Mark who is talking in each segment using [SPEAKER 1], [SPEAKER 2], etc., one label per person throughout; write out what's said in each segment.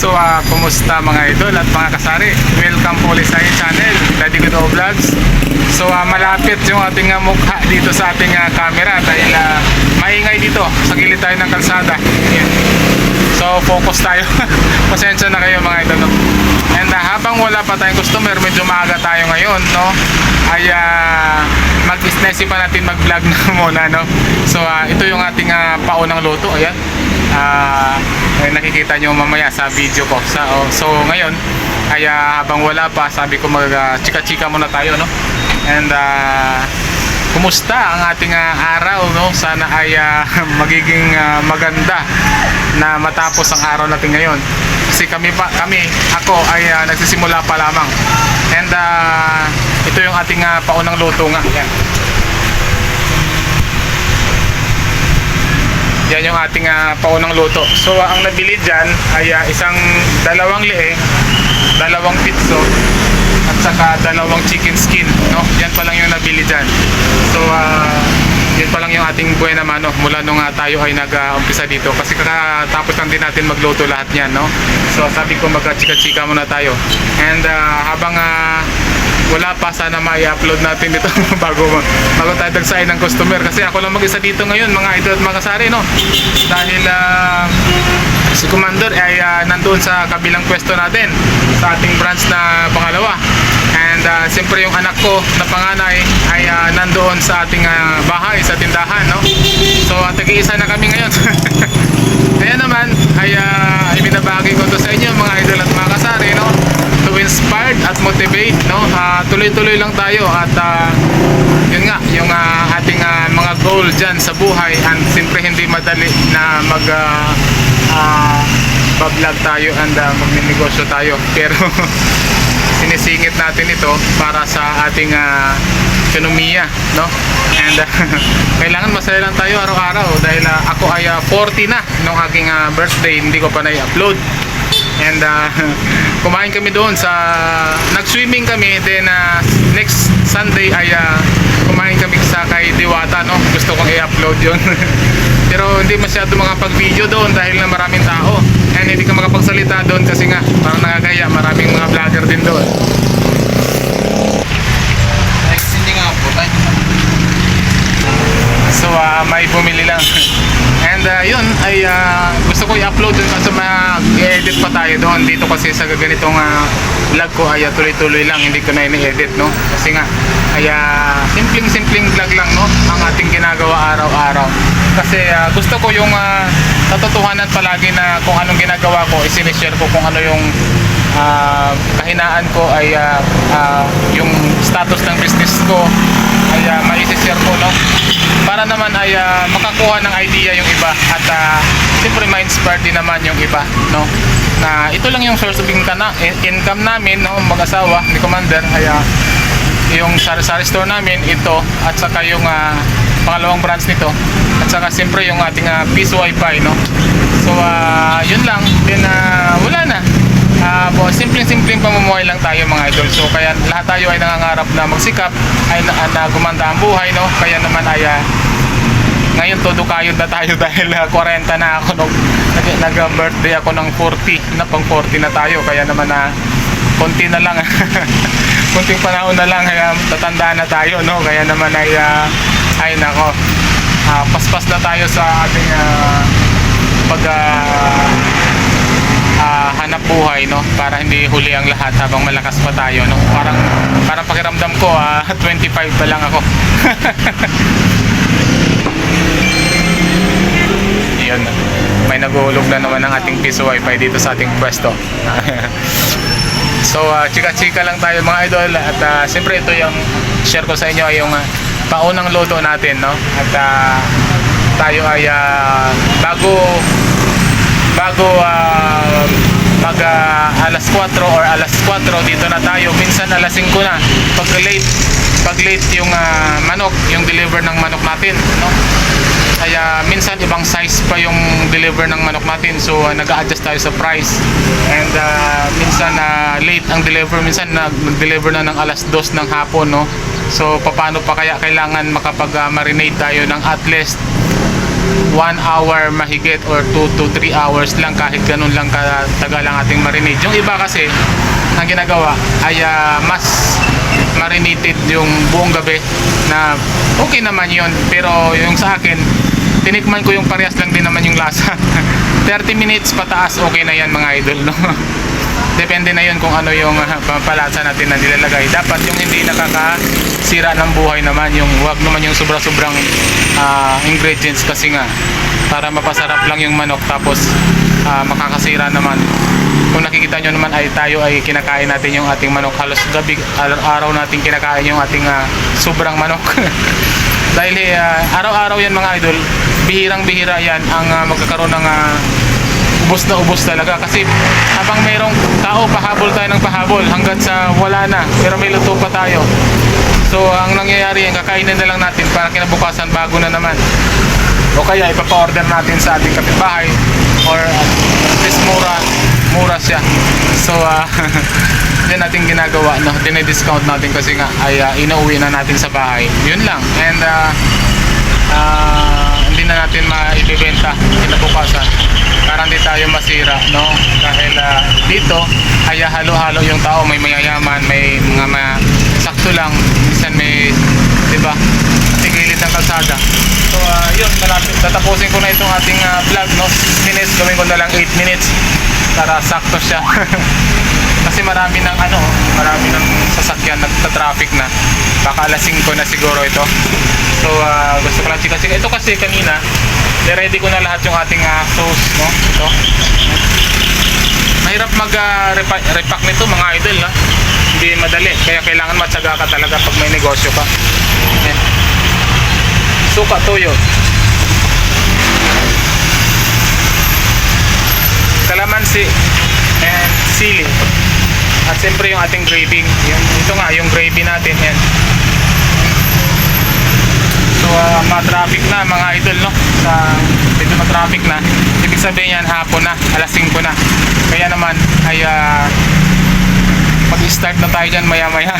[SPEAKER 1] So, kumusta mga idol at mga kasari? Welcome po ulit sa aking channel, Daddy Gudo Vlogs. So, malapit yung ating mukha dito sa ating camera dahil maingay dito sa gilid tayo ng kalsada. Yan. So, focus tayo. Pasensya na kayo mga idol, no? And habang wala pa tayong customer, medyo maaga tayo ngayon, no? Ay mag-isnesi pa natin mag-vlog na muna, no? So, ito yung ating paunang luto. Ayan. Nakikita nyo mamaya sa video ko. So ngayon ay habang wala pa, sabi ko mag chika-chika muna tayo, no? And kumusta ang ating araw, no? Sana ay magiging maganda na matapos ang araw natin ngayon. Kasi ako ay nagsisimula pa lamang. And ito yung ating paunang luto nga. Yan. Yan yung ating paunang luto. So ang nabili dyan ay dalawang leeg, dalawang pitso, at saka dalawang chicken skin, no? Yan pa lang yung nabili dyan. So yan pa lang yung ating buena mano mula nung tayo ay nag-umpisa dito. Kasi kakatapos lang din natin magluto lahat yan, no? So sabi ko mag-chika-chika muna tayo. And habang wala pa, sana ma-upload natin dito bago tayo dagsain ng customer, kasi ako lang mag-isa dito ngayon mga idol at mga kasari, no? Dahil si Commander ay nandoon sa kabilang pwesto natin sa ating branch na pangalawa, and siyempre yung anak ko na panganay ay nandoon sa ating bahay, sa tindahan, no? So tag-iisa na kami ngayon. Kaya naman ay binabagi ko to sa inyo mga idol at mga kasari, no? To inspired at motivate, no? Tuloy-tuloy lang tayo at yun nga yung ating mga goal dyan sa buhay. And siyempre hindi madali na vlog tayo and magnenegosyo tayo, pero sinisingit natin ito para sa ating ekonomiya, no? And kailangan masaya lang tayo araw-araw dahil ako ay 40 na nung aking birthday, hindi ko pa na-upload. And kumain kami doon nag-swimming kami, then next Sunday ay kumain kami sa kay Diwata, no? Gusto kong i-upload yun. Pero hindi masyado makapag-video doon dahil na maraming tao, and hindi ka makapagsalita doon kasi nga parang nakakaya, maraming mga vlogger din doon. So may bumili lang. And yun ay gusto ko i-upload dun kasi mag-edit pa tayo doon. Dito kasi sa ganitong vlog ko ay tuloy-tuloy lang, hindi ko na ini-edit, no? Kasi nga ay simpleng vlog lang, no? Ang ating ginagawa araw-araw. Kasi gusto ko yung katotohanan palagi na kung anong ginagawa ko, isinishare ko kung ano yung kahinaan ko, ay yung status ng business ko ay maisishare ko, no? Para naman ay makakuha ng idea yung iba at siyempre ma-inspire din naman yung iba, no? Na ito lang yung source of income namin, no? Mag-asawa ni Commander ay yung sari-sari store namin ito, at saka yung pangalawang branch nito, at saka siyempre yung ating piso wifi, no? So yun lang din, wala na. Simpleng pamumuhay lang tayo mga idol. So kaya lahat tayo ay nangangarap na magsikap, ay na gumanda ang buhay, no? Kaya naman ay ngayon todo kayod na tayo dahil 40 na ako nung nag-birthday ako ng 40 na, pang 40 na tayo. Kaya naman konti na lang konting panahon na lang kaya tatanda na tayo, no? Kaya naman ay nako, paspas na tayo sa ating hanap buhay, no? Para hindi huli ang lahat habang malakas pa tayo, no? Parang pakiramdam ko 25 pa lang ako. Yun, may naguhulog na naman ang ating piso wifi dito sa ating pwesto. So chika-chika lang tayo mga idol, at siyempre ito yung share ko sa inyo ay yung paunang luto natin, no? At tayo ay bago mag alas 4 or alas 4 dito na tayo. Minsan alas 5 na pag late yung manok, yung deliver ng manok natin, no? Kaya minsan ibang size pa yung deliver ng manok natin, so nag-a-adjust tayo sa price. And minsan late ang deliver, minsan nag-deliver na ng alas 2 ng hapon, no? So paano pa kaya kailangan makapag-marinate tayo ng at least 1 hour mahigit or 2 to 3 hours lang, kahit ganun lang katagal ang ating marinate. Yung iba kasi ang ginagawa ay mas marinated yung buong gabi, na okay naman yun, pero yung sa akin tinikman ko yung parehas lang din naman yung lasa. 30 minutes pataas okay na yan mga idol, no? Depende na yun kung ano yung pampalasa natin na nilalagay. Dapat yung hindi nakakasira ng buhay naman, yung wag naman yung sobra-sobrang ingredients, kasi nga para mapasarap lang yung manok tapos makakasira naman. Kung nakikita nyo naman ay tayo ay kinakain natin yung ating manok, halos gabi araw natin kinakain yung ating sobrang manok. Dahil araw-araw yan mga idol, bihirang-bihira yan ang magkakaroon ng ubos na ubos talaga, kasi habang mayroong tao pahabol tayo ng pahabol hanggat sa wala na, pero may luto pa tayo. So ang nangyayari yan, kakainin na lang natin para kinabukasan bago na naman, o kaya ipapa-order natin sa ating kapitbahay, or at least mura siya. So yan natin ginagawa, no? Dinidiscount natin kasi nga ay inauwi na natin sa bahay, yun lang. And hindi na natin maibibenta kinabukasan para hindi tayo masira, no? Dahil dito ay halo-halo yung tao, may mayayaman, may mga sakto lang, minsan may, di ba, tigilid ng kalsada. So yun, malapit, tatapusin ko na itong ating vlog, no? 6 minutes, gawin ko na lang 8 minutes para sakto siya. Kasi marami ng sasakyan, nagta-traffic na, baka alas 5 na siguro ito. So gusto ko lang chika-chika ito, kasi kanina ready ko na lahat yung ating sauce, no? Ito mahirap mag-repack nito mga idol, ha? Hindi madali, kaya kailangan matyaga ka talaga pag may negosyo ka. Ayan. Suka, toyo, kalamansi, and sili, at siyempre yung ating gravy. Ito nga yung gravy natin, yan. So ma-traffic na mga idol, no? Dito ma-traffic na, ibig sabihin yan hapon na, alas 5 na. Kaya naman ay mag-start na tayo dyan maya maya.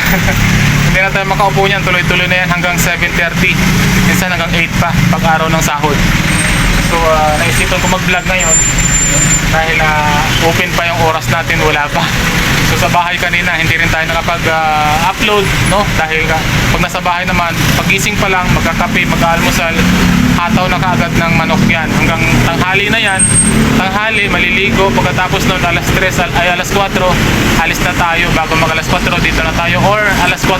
[SPEAKER 1] Hindi na tayo makaupo niyan, tuloy-tuloy na yan hanggang 7:30, minsan hanggang 8 pa pag araw ng sahod. So naisipan ko mag-vlog ngayon dahil open pa yung oras natin, wala pa. So sa bahay kanina hindi rin tayo nakapag-upload, no? Dahil pag nasa bahay naman, pagising pa lang, magkakape, mag-almusal, hataw na kaagad ng manok yan. Hanggang tanghali na yan, tanghali, maliligo, pagkatapos nun alas 3 ay alas 4, alis na tayo. Bago mag alas 4, dito na tayo, or alas 4,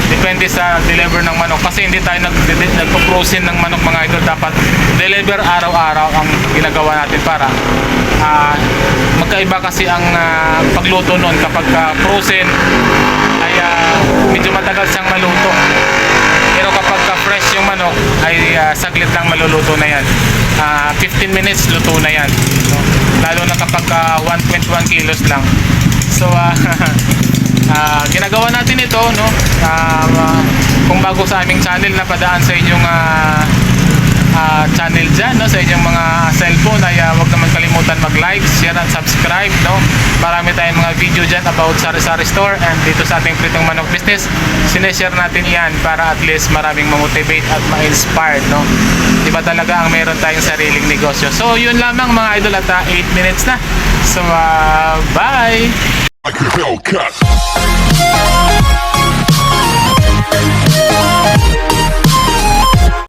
[SPEAKER 1] depende sa deliver ng manok, kasi hindi tayo nagpo-frozen ng manok mga idol. Dapat deliver araw-araw ang ginagawa natin para magkaiba kasi ang pagluto nun. Kapag frozen ay medyo matagal siyang maluto, pero kapag fresh yung manok ay saglit lang maluluto na yan. 15 minutes luto na yan, no? Lalo na kapag 1.1 kilos lang. So ginagawa natin ito, no? Kung bago sa aming channel, napadaan sa inyong channel dyan, no? Sa inyong mga cellphone ay huwag naman kalimutan mag-like, share and subscribe, no? Marami tayong mga video dyan about sari-sari store, and dito sa ating pritong manok business, sineshare natin yan para at least maraming ma-motivate at ma-inspired, no? Diba talaga ang meron tayong sariling negosyo. So yun lamang mga idol, at 8 minutes na. So bye!
[SPEAKER 2] Like a Hellcat.